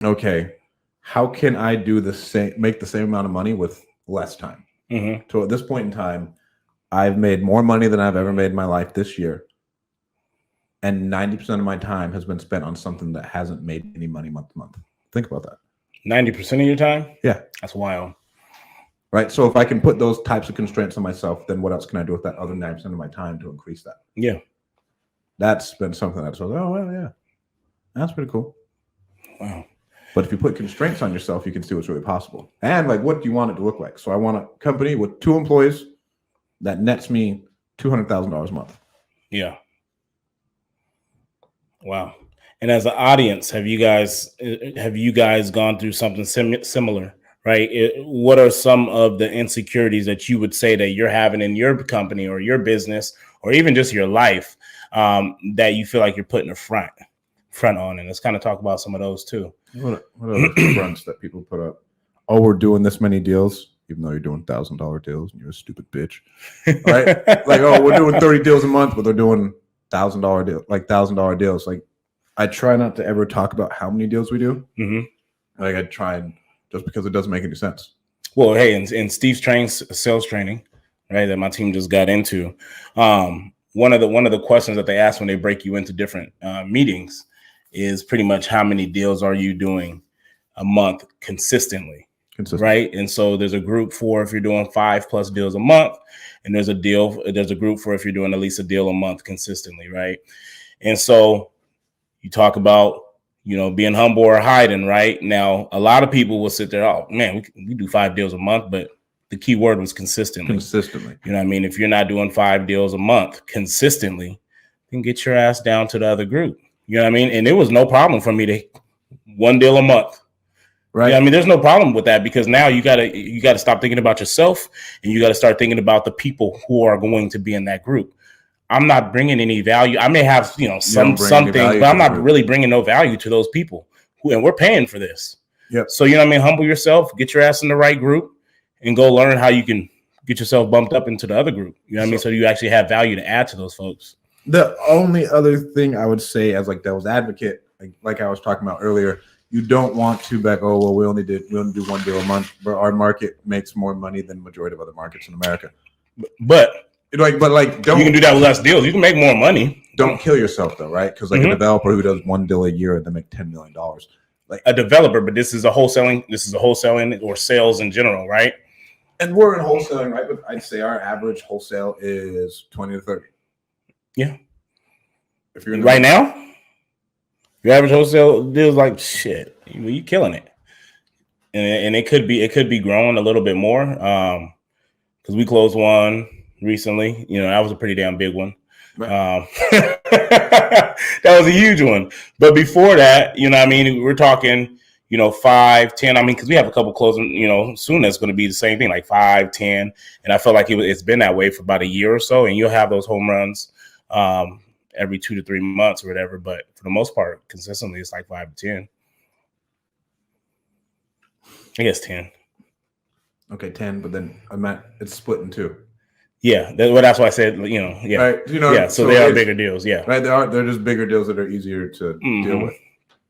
okay, how can I do the same, make the same amount of money with less time? So at this point in time, I've made more money than I've ever made in my life this year. And 90% of my time has been spent on something that hasn't made any money month to month. Think about that. 90% of your time? Yeah. That's wild. Right. So if I can put those types of constraints on myself, then what else can I do with that other 90% of my time to increase that? Yeah. That's been something that's like, oh, well, yeah, that's pretty cool. Wow. But if you put constraints on yourself, you can see what's really possible. And like, what do you want it to look like? So I want a company with 2 employees that nets me $200,000 a month. Yeah. Wow. And as an audience, have you guys gone through something similar? Right? What are some of the insecurities that you would say that you're having in your company or your business or even just your life that you feel like you're putting a front on? And let's kind of talk about some of those too. What are the fronts that people put up? Oh, we're doing this many deals, even though you're doing $1,000 deals and you're a stupid bitch. Right? Like, oh, we're doing 30 deals a month, but they're doing $1,000 deals, like $1,000 deals. Like, I try not to ever talk about how many deals we do. Like, I try and just because it doesn't make any sense. Well, hey, and Steve's sales training, right, that my team just got into. One of the questions that they ask when they break you into different meetings is pretty much how many deals are you doing a month consistently, right? And so there's a group for if you're doing 5+ deals a month, and there's a group for if you're doing at least a deal a month consistently, right? And so you talk about, being humble or hiding, right? Now, a lot of people will sit there, oh man, we do 5 deals a month, but the key word was consistently. You know what I mean? If you're not doing 5 deals a month consistently, then get your ass down to the other group. You know what I mean? And it was no problem for me to 1 deal a month. Right. You know what I mean, there's no problem with that because now you gotta stop thinking about yourself and you got to start thinking about the people who are going to be in that group. I'm not bringing any value. I may have, some things, but I'm not really bringing no value to those people and we're paying for this. Yeah. So, you know what I mean? Humble yourself, get your ass in the right group and go learn how you can get yourself bumped up into the other group. You know what I mean? So you actually have value to add to those folks. The only other thing I would say as like devil's advocate, like I was talking about earlier, you don't want to back, oh, well, we only do 1 deal a month, but our market makes more money than the majority of other markets in America. But don't, you can do that with less deals. You can make more money. Don't kill yourself though, right? Because like a developer who does 1 deal a year and they make $10 million. Like a developer, but this is a wholesaling or sales in general, right? And we're in wholesaling, right? But I'd say our average wholesale is 20 to 30. Yeah. If you're right now, your average wholesale deal is like shit. You killing it, and it could be growing a little bit more. Because we closed one recently. That was a pretty damn big one. Right. That was a huge one. But before that, I mean, we're talking, 5, 10. I mean, because we have a couple closing, soon that's going to be the same thing, like 5, 10. And I feel like it's been that way for about a year or so. And you'll have those home runs every 2 to 3 months or whatever. But for the most part, consistently, it's like 5 to 10. I guess 10. Okay, 10, but then it's split in 2. Yeah, that's why I said, yeah. Right, yeah, so they are bigger deals, yeah. Right, they're just bigger deals that are easier to deal with.